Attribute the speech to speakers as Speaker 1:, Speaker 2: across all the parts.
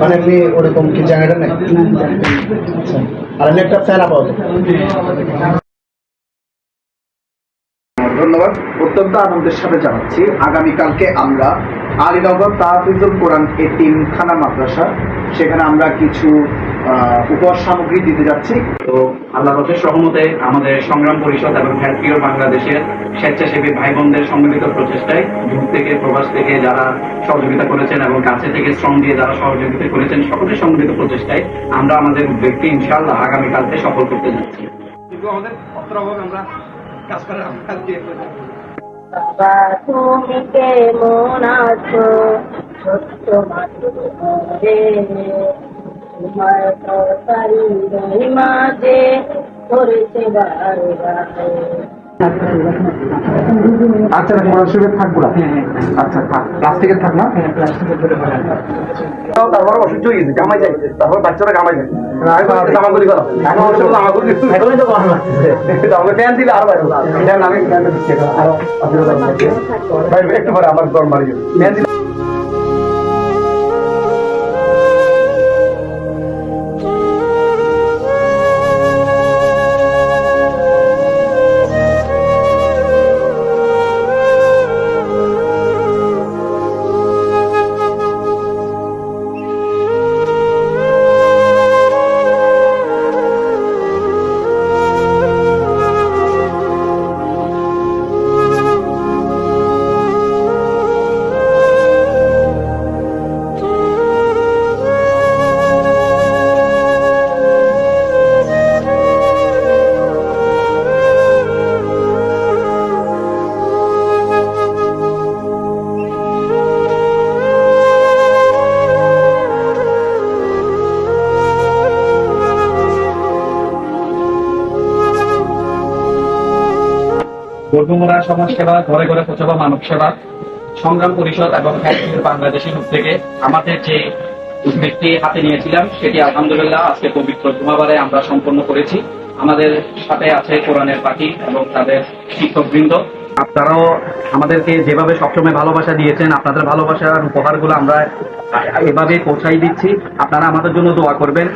Speaker 1: মানে এমনি ওরকম কি জায়গাটা নেই? আচ্ছা, আর এমনি একটা ফ্যান আপাতত। ধন্যবাদ। অত্যন্ত আনন্দের সাথে জানাচ্ছি আগামীকালকে আমরা আলীনগর তাহফিজুল কোরআন এতিমখানা মাদ্রাসা, সেখানে আমরা কিছু উপহার সামগ্রী দিতে যাচ্ছি।
Speaker 2: তো আল্লাহর অশেষ রহমতে আমাদের সংগ্রাম পরিষদ এবং হেল্প কিওর বাংলাদেশের স্বেচ্ছাসেবী ভাই বোনদের সম্মিলিত প্রচেষ্টায় দূর থেকে প্রবাস থেকে যারা সহযোগিতা করেছেন এবং কাছে থেকে শ্রম দিয়ে যারা সহযোগিতা করেছেন, সকলের সম্মিলিত প্রচেষ্টায় আমরা আমাদের উদ্যোগকে ইনশাআল্লাহ আগামীকালকে সফল করতে যাচ্ছি।
Speaker 3: আমাদের অর্থের অভাবে আমরা কাজ করে
Speaker 4: তুমি কেমন আছো ছোট্ট মাঝে, তোমার তরকারি মাঝে ধরেছে বারে বারে।
Speaker 1: আচ্ছা, মনোযোগে থাকবো না। আচ্ছা, থাক, প্লাস্টিকের থাক না। তারপর অসহ্য হয়ে গেছে, গামাই যায়, তারপর বাচ্চারা গামাই যায়। জামাগুলি করো, জামাগুলি ফ্যান দিলে আরো ফ্যান আমি ফ্যানটা দিচ্ছি আরো একটু পরে আমার গরম বাড়ি যাবে ফ্যান দিলে।
Speaker 2: বর্গমোড়া সমাজ সেবা, ঘরে ঘরে পৌঁছাবা মানব সেবা, সংগ্রাম পরিষদ এবং হেল্প কিওর বাংলাদেশের উদ্যোগে আমাদের যে উদ্যোগটি হাতে নিয়েছিলাম সেটি আলহামদুলিল্লাহ আজকে পবিত্র জুমাবারে আমরা সম্পন্ন করেছি। আমাদের সাথে আছে কোরআনের পাখি এবং তাদের শিক্ষকবৃন্দ। আপনারাও আমাদেরকে যেভাবে সবসময় ভালোবাসা দিয়েছেন, আপনাদের ভালোবাসার উপহারগুলো আমরা এভাবে পৌঁছাই দিচ্ছি। আপনারা আমাদের জন্য দোয়া করবেন।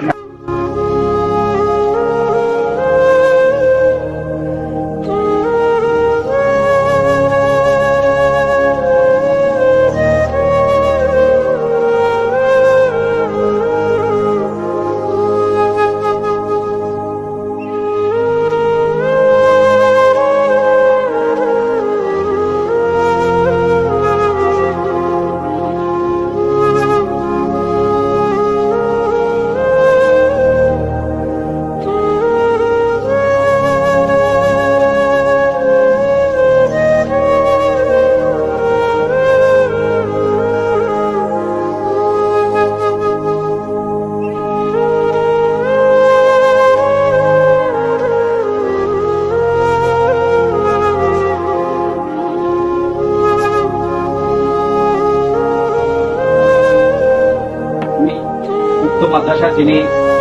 Speaker 2: মাদ্রাসার যিনি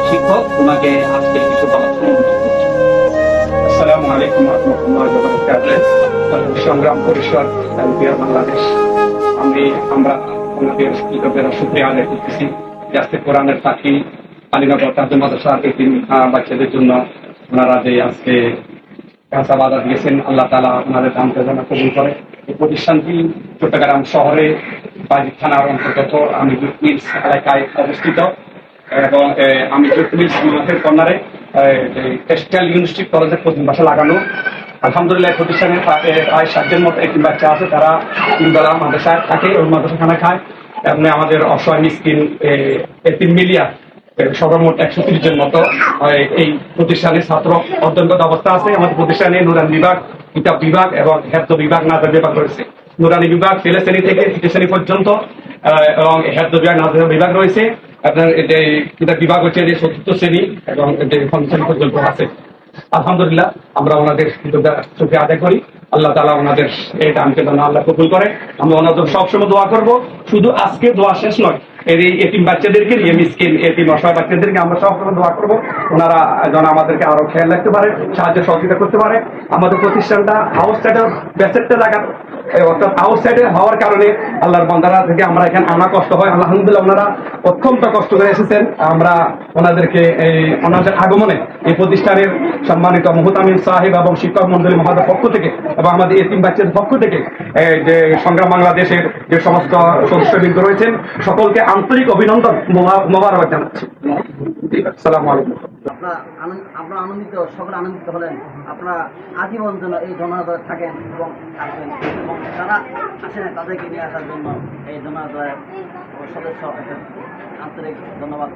Speaker 2: শিক্ষক, ওনাকে আজকে কিছু বলার জন্য। আসসালামু আলাইকুম ওয়া রাহমাতুল্লাহি ওয়া বারাকাতুহু। সংগ্রাম পরিষদ হেল্প কিওর বাংলাদেশ, আমরা ওনাদের কৃতজ্ঞতা শুকরিয়া আদায় করতেছি। আজকে কোরআনের পাখি আলীনগর তাজুল মাদ্রাসা এতিম বাচ্চাদের জন্য ওনারা যে আজকে কাঁচা বাধা দিয়েছেন, আল্লাহ তাআলা ওনাদের দান যেন কবুল করে। এই প্রতিষ্ঠানটি চট্টগ্রাম শহরে বাজিত থানার অন্তর্গত আমিরুল মিলস এলাকায় অবস্থিত এবং আমি মাঠের কর্নারে টেক্সটাইল ইউনিভার্সিটি কলেজের প্রথম বাসা লাগানো। আলহামদুলিল্লাহ প্রতিষ্ঠানে প্রায় 60 মতো একটি বাচ্চা আছে, তারা 3 বেলা মাদ্রাসায় থাকে, ওই মাদ্রাসা খানা খায়। এবং আমাদের অসহায় মিসকিন এতিম মিলিয়া সর্বমোট 130 জন মতো এই প্রতিষ্ঠানের ছাত্র অধ্যয়নগত অবস্থা আছে। আমাদের প্রতিষ্ঠানে নুরানি বিভাগ, কিতাব বিভাগ এবং হেফজ বিভাগ, নাজার বিভাগ রয়েছে। নুরানি বিভাগ ছেলে শ্রেণী থেকে তৃতীয় শ্রেণী পর্যন্ত এবং হেফজ বিভাগ, নাজার বিভাগ রয়েছে। আপনার কিতাব বিভাগ হচ্ছে যে চতুর্থ শ্রেণী এবং পঞ্চম শ্রেণী পর্যন্ত আছে। আলহামদুলিল্লাহ আমরা ওনাদের চোখে আদায় করি। আল্লাহ তাআলা ওনাদের এই দানকে যেন আল্লাহ কবুল করে। আমরা ওনাদের সবসময় দোয়া করব। শুধু আজকে দোয়া শেষ নয়, এই এতিম বাচ্চাদেরকে নিয়ে, মিসকিন এতিম অসহায় বাচ্চাদেরকে আমরা সবসময় দোয়া করবো, ওনারা যেন আমাদেরকে আরো খেয়াল রাখতে পারে, সাহায্য সহযোগিতা করতে পারে। আমাদের প্রতিষ্ঠানটা হাউস সাইডের ব্যাসেটটা লাগার, অর্থাৎ হাউস সাইডে হওয়ার কারণে আল্লাহর বান্দারা থেকে আমরা এখানে আনা কষ্ট হয়। আলহামদুলিল্লাহ ওনারা অত্যন্ত কষ্ট করে এসেছেন। আমরা ওনাদেরকে ওনাদের আগমনে এই প্রতিষ্ঠানের সম্মানিত মুহতামিম সাহেব এবং শিক্ষক মন্ডলী মহোদয়ের পক্ষ থেকে এবং আমাদের এতিম বাচ্চাদের পক্ষ থেকে যে সংগ্রাম বাংলাদেশের যে সমস্ত সদস্যবৃন্দ রয়েছেন সকলকে আন্তরিক অভিনন্দন মোবারক জানাচ্ছি। আসসালামু আলাইকুম।
Speaker 5: আপনারা আনন্দিত, সকলে আনন্দিত হলেন। আপনারা আজীবন যেন এই জনতা থাকেন এবং আসবেন, এবং যারা আসেন তাদেরকে নিয়ে আসার জন্য এই জনতার সদস্য আন্তরিক ধন্যবাদ।